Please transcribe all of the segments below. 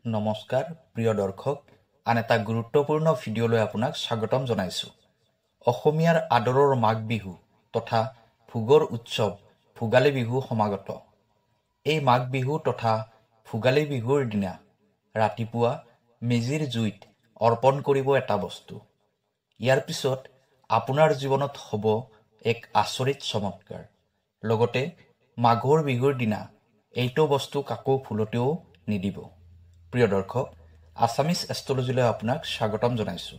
নমস্কাৰ প্ৰিয় দৰ্শক, আন এটা গুৰুত্বপূৰ্ণ ভিডিঅ'লৈ আপোনাক স্বাগতম জনাইছোঁ। অসমীয়াৰ আদৰৰ মাঘ বিহু তথা ভোগৰ উৎসৱ ভোগালী বিহু সমাগত। এই মাঘ বিহু তথা ভোগালী বিহুৰ দিনা ৰাতিপুৱা মেজিৰ জুইত অৰ্পণ কৰিব এটা বস্তু। ইয়াৰ পিছত আপোনাৰ জীৱনত হ'ব এক আচৰিত চমৎকাৰ। লগতে মাঘৰ বিহুৰ দিনা এইটো বস্তু কাকো ভুলতেও নিদিব। প্ৰিয় দৰ্শক, আছামিজ এষ্ট্ৰলজিলৈ আপোনাক স্বাগতম জনাইছোঁ।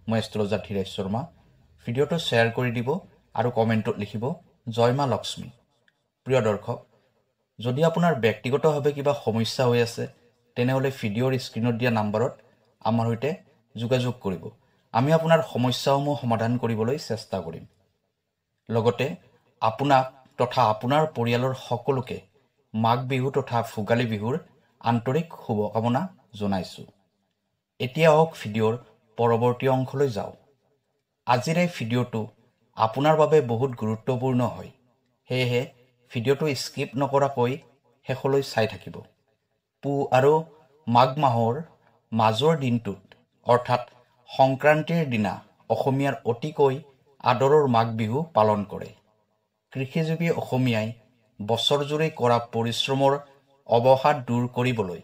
মই এষ্ট্ৰলজাৰ ধীৰেশ শৰ্মা। ভিডিঅ'টো শ্বেয়াৰ কৰি দিব আৰু কমেণ্টত লিখিব জয় মা লক্ষ্মী। প্ৰিয় দৰ্শক, যদি আপোনাৰ ব্যক্তিগতভাৱে কিবা সমস্যা হৈ আছে তেনেহ'লে ভিডিঅ'ৰ স্ক্ৰীণত দিয়া নাম্বাৰত আমাৰ সৈতে যোগাযোগ কৰিব। আমি আপোনাৰ সমস্যাসমূহ সমাধান কৰিবলৈ চেষ্টা কৰিম। লগতে আপোনাক তথা আপোনাৰ পৰিয়ালৰ সকলোকে মাঘ বিহু তথা ভোগালী বিহুৰ আন্তৰিক শুভকামনা জনাইছোঁ। এতিয়া হওক ভিডিঅ'ৰ পৰৱৰ্তী অংশলৈ যাওঁ। আজিৰ এই ভিডিঅ'টো আপোনাৰ বাবে বহুত গুৰুত্বপূৰ্ণ হয়, সেয়েহে ভিডিঅ'টো স্কিপ নকৰাকৈ শেষলৈ চাই থাকিব। পুহ আৰু মাঘ মাহৰ মাজৰ দিনটোত অৰ্থাৎ সংক্ৰান্তিৰ দিনা অসমীয়াৰ অতিকৈ আদৰৰ মাঘ বিহু পালন কৰে। কৃষিজীৱী অসমীয়াই বছৰজুৰি কৰা পৰিশ্ৰমৰ অৱসাদ দূৰ কৰিবলৈ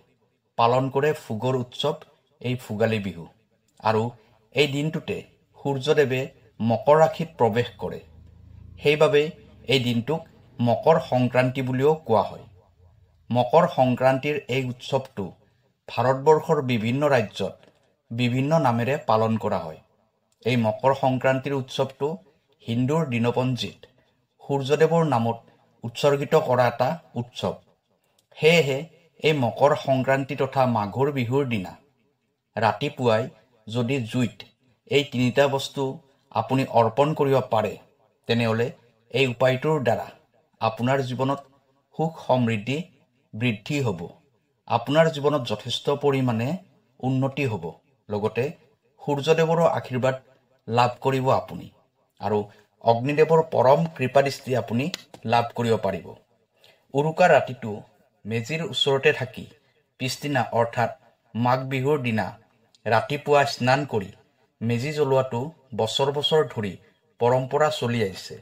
পালন কৰে ভোগৰ উৎসৱ এই ভোগালী বিহু। আৰু এই দিনটোতে সূৰ্যদেৱে মকৰ ৰাশিত প্ৰৱেশ কৰে। সেইবাবে এই দিনটোক মকৰ সংক্ৰান্তি বুলিও কোৱা হয়। মকৰ সংক্ৰান্তিৰ এই উৎসৱটো ভাৰতবৰ্ষৰ বিভিন্ন ৰাজ্যত বিভিন্ন নামেৰে পালন কৰা হয়। এই মকৰ সংক্ৰান্তিৰ উৎসৱটো হিন্দুৰ দিনপঞ্জীত সূৰ্যদেৱৰ নামত উৎসৰ্গিত কৰা এটা উৎসৱ। সেয়েহে এই মকৰ সংক্ৰান্তি তথা মাঘৰ বিহুৰ দিনা ৰাতিপুৱাই যদি জুইত এই তিনিটা বস্তু আপুনি অৰ্পণ কৰিব পাৰে তেনেহ'লে এই উপায়টোৰ দ্বাৰা আপোনাৰ জীৱনত সুখ সমৃদ্ধি বৃদ্ধি হ'ব। আপোনাৰ জীৱনত যথেষ্ট পৰিমাণে উন্নতি হ'ব। লগতে সূৰ্যদেৱৰো আশীৰ্বাদ লাভ কৰিব আপুনি আৰু অগ্নিদেৱৰ পৰম কৃপাদৃষ্টি আপুনি লাভ কৰিব পাৰিব। উৰুকাৰ ৰাতিটো মেজিৰ ওচৰতে থাকি পিছদিনা অৰ্থাৎ মাঘ বিহুৰ দিনা ৰাতিপুৱা স্নান কৰি মেজি জ্বলোৱাটো বছৰ বছৰ ধৰি পৰম্পৰা চলি আহিছে।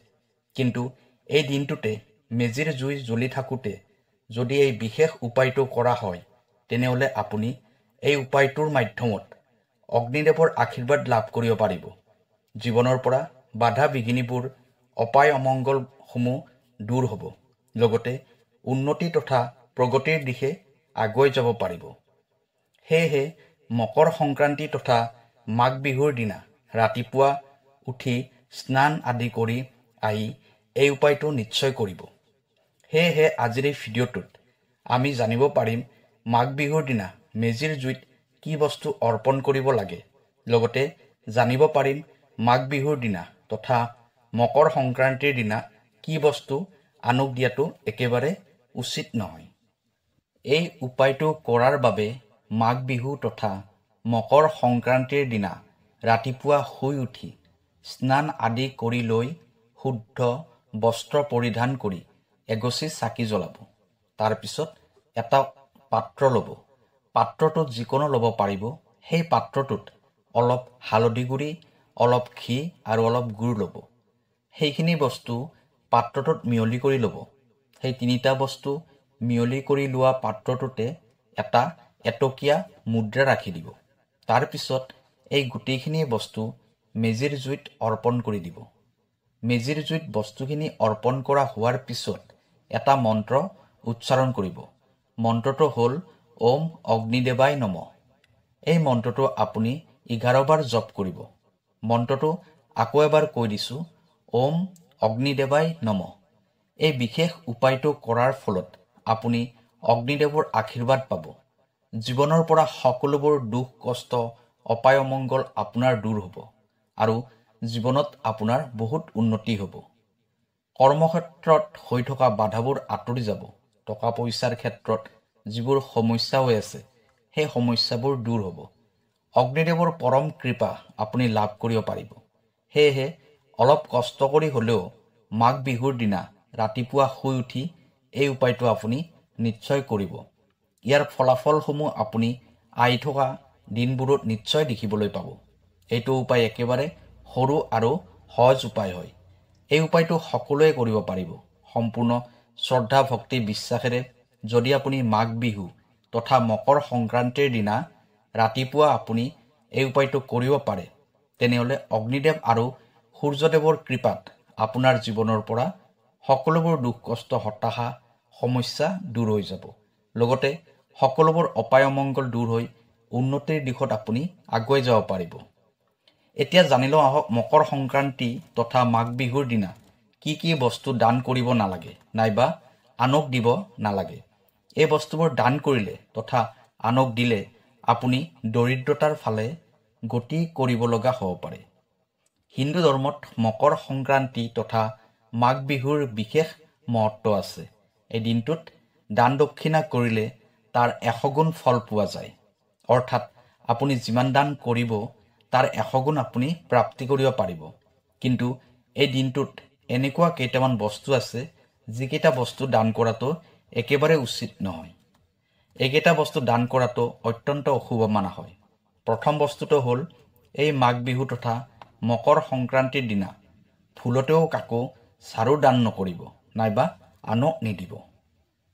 কিন্তু এই দিনটোতে মেজিৰ জুই জ্বলি থাকোঁতে যদি এই বিশেষ উপায়টো কৰা হয় তেনেহ'লে আপুনি এই উপায়টোৰ মাধ্যমত অগ্নিদেৱৰ আশীৰ্বাদ লাভ কৰিব পাৰিব। জীৱনৰ পৰা বাধা বিঘিনিবোৰ অপায় অমংগলসমূহ দূৰ হ'ব। লগতে উন্নতি তথা প্ৰগতিৰ দিশে আগুৱাই যাব পাৰিব। সেয়েহে মকৰ সংক্ৰান্তি তথা মাঘ বিহুৰ দিনা ৰাতিপুৱা উঠি স্নান আদি কৰি আহি এই উপায়টো নিশ্চয় কৰিব। সেয়েহে আজিৰ এই ভিডিঅ'টোত আমি জানিব পাৰিম মাঘ বিহুৰ দিনা মেজিৰ জুইত কি বস্তু অৰ্পণ কৰিব লাগে। লগতে জানিব পাৰিম মাঘ বিহুৰ দিনা তথা মকৰ সংক্ৰান্তিৰ দিনা কি বস্তু আনক দিয়াটো একেবাৰে উচিত নহয়। এই উপায়টো কৰাৰ বাবে মাঘ বিহু তথা মকৰ সংক্ৰান্তিৰ দিনা ৰাতিপুৱা শুই উঠি স্নান আদি কৰি লৈ শুদ্ধ বস্ত্ৰ পৰিধান কৰি এগছি চাকি জ্বলাব। তাৰপিছত এটা পাত্ৰ ল'ব। পাত্ৰটোত যিকোনো ল'ব পাৰিব। সেই পাত্ৰটোত অলপ হালধি গুড়ি, অলপ ঘি আৰু অলপ গুড় ল'ব। সেইখিনি বস্তু পাত্ৰটোত মিহলি কৰি ল'ব। সেই তিনিটা বস্তু মিহলি কৰি লোৱা পাত্ৰটোতে এটা এটকীয়া মুদ্ৰা ৰাখি দিব। তাৰপিছত এই গোটেইখিনি বস্তু মেজিৰ জুইত অৰ্পণ কৰি দিব। মেজিৰ জুইত বস্তুখিনি অৰ্পণ কৰা হোৱাৰ পিছত এটা মন্ত্ৰ উচ্চাৰণ কৰিব। মন্ত্ৰটো হ'ল ওম অগ্নিদেৱায় নমঃ। এই মন্ত্ৰটো আপুনি 11 বাৰ জপ কৰিব। মন্ত্ৰটো আকৌ এবাৰ কৈ দিছোঁ, ওম অগ্নিদেৱায় নমঃ। এই বিশেষ উপায়টো কৰাৰ ফলত আপুনি অগ্নিদেৱৰ আশীৰ্বাদ পাব। জীৱনৰ পৰা সকলোবোৰ দুখ কষ্ট অপায় অমংগল আপোনাৰ দূৰ হ'ব আৰু জীৱনত আপোনাৰ বহুত উন্নতি হ'ব। কৰ্মক্ষেত্ৰত হৈ থকা বাধাবোৰ আঁতৰি যাব। টকা পইচাৰ ক্ষেত্ৰত যিবোৰ সমস্যা হৈ আছে সেই সমস্যাবোৰ দূৰ হ'ব। অগ্নিদেৱৰ পৰম কৃপা আপুনি লাভ কৰিব পাৰিব। সেয়েহে অলপ কষ্ট কৰি হ'লেও মাঘ বিহুৰ দিনা ৰাতিপুৱা শুই উঠি এই উপায়টো আপুনি নিশ্চয় কৰিব। ইয়াৰ ফলাফলসমূহ আপুনি আহি থকা দিনবোৰত নিশ্চয় দেখিবলৈ পাব। এইটো উপায় একেবাৰে সৰু আৰু সহজ উপায় হয়। এই উপায়টো সকলোৱে কৰিব পাৰিব। সম্পূৰ্ণ শ্ৰদ্ধা ভক্তি বিশ্বাসেৰে যদি আপুনি মাঘ বিহু তথা মকৰ সংক্ৰান্তিৰ দিনা ৰাতিপুৱা আপুনি এই উপায়টো কৰিব পাৰে, তেনেহ'লে অগ্নিদেৱ আৰু সূৰ্যদেৱৰ কৃপাত আপোনাৰ জীৱনৰ পৰা সকলোবোৰ দুখ কষ্ট হতাশা সমস্যা দূৰ হৈ যাব। লগতে সকলোবোৰ অপায় অমংগল দূৰ হৈ উন্নতিৰ দিশত আপুনি আগুৱাই যাব পাৰিব। এতিয়া জানি লওঁ আহক মকৰ সংক্ৰান্তি তথা মাঘ বিহুৰ দিনা কি কি বস্তু দান কৰিব নালাগে নাইবা আনক দিব নালাগে। এই বস্তুবোৰ দান কৰিলে তথা আনক দিলে আপুনি দৰিদ্ৰতাৰ ফালে গতি কৰিব লগা হ'ব পাৰে। হিন্দু ধৰ্মত মকৰ সংক্ৰান্তি তথা মাঘ বিহুৰ বিশেষ মহত্ব আছে। এই দিনটোত দান দক্ষিণা কৰিলে তাৰ 100 গুণ ফল পোৱা যায়। অৰ্থাৎ আপুনি যিমান দান কৰিব তাৰ 100 গুণ আপুনি প্ৰাপ্তি কৰিব পাৰিব। কিন্তু এই দিনটোত এনেকুৱা কেইটামান বস্তু আছে যিকেইটা বস্তু দান কৰাটো একেবাৰে উচিত নহয়। এইকেইটা বস্তু দান কৰাটো অত্যন্ত অশুভ মানা হয়। প্ৰথম বস্তুটো হ'ল এই মাঘ বিহু তথা মকৰ সংক্ৰান্তিৰ দিনা ভুলতেও কাকো চাৰু দান নকৰিব নাইবা আনক নিদিব।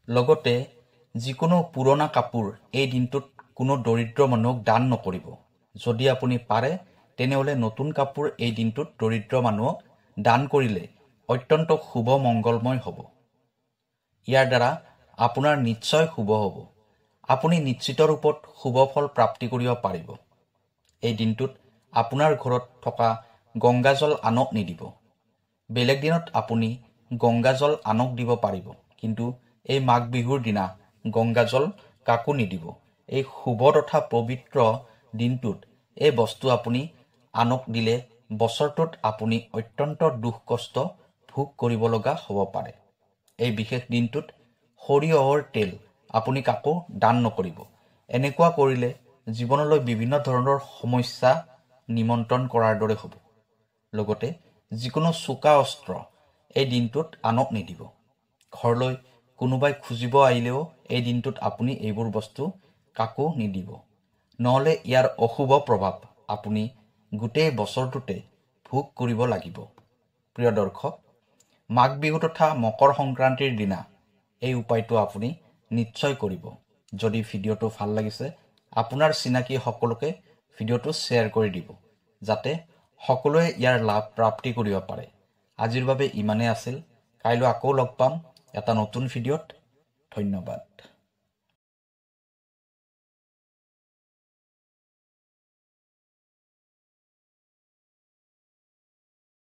লগতে যিকোনো পুৰণা কাপোৰ এই দিনটোত কোনো দৰিদ্ৰ মানুহক দান নকৰিব। যদি আপুনি পাৰে তেনেহ'লে নতুন কাপোৰ এই দিনটোত দৰিদ্ৰ মানুহক দান কৰিলে অত্যন্ত শুভ মংগলময় হ'ব। ইয়াৰ দ্বাৰা আপোনাৰ নিশ্চয় শুভ হ'ব। আপুনি নিশ্চিত ৰূপত শুভ ফল প্ৰাপ্তি কৰিব পাৰিব। এই দিনটোত আপোনাৰ ঘৰত থকা গংগাজল আনক নিদিব। বেলেগ দিনত আপুনি গংগাজল আনক দিব পাৰিব, কিন্তু এই মাঘ বিহুৰ দিনা গংগাজল কাকো নিদিব। এই শুভ তথা পবিত্ৰ দিনটোত এই বস্তু আপুনি আনক দিলে বছৰটোত আপুনি অত্যন্ত দুখ কষ্ট ভোগ কৰিব লগা হ'ব পাৰে। এই বিশেষ দিনটোত সৰিয়হৰ তেল আপুনি কাকো দান নকৰিব। এনেকুৱা কৰিলে জীৱনলৈ বিভিন্ন ধৰণৰ সমস্যা নিমন্ত্ৰণ কৰাৰ দৰে হ'ব। লগতে যিকোনো চোকা অস্ত্ৰ এই দিনটোত আনক নিদিব। ঘৰলৈ কোনোবাই খুজিব আহিলেও এই দিনটোত আপুনি এইবোৰ বস্তু কাকো নিদিব, নহ'লে ইয়াৰ অশুভ প্ৰভাৱ আপুনি গোটেই বছৰটোতে ভোগ কৰিব লাগিব। প্ৰিয় দৰ্শক, মাঘ বিহু তথা মকৰ সংক্ৰান্তিৰ দিনা এই উপায়টো আপুনি নিশ্চয় কৰিব। যদি ভিডিঅ'টো ভাল লাগিছে আপোনাৰ চিনাকি সকলোকে ভিডিঅ'টো শ্বেয়াৰ কৰি দিব, যাতে সকলোৱে ইয়াৰ লাভ প্ৰাপ্তি কৰিব পাৰে। আজিৰ বাবে ইমানেই আছিল। কাইলৈ আকৌ লগ পাম এটা নতুন ভিডিঅ'ত। ধন্যবাদ।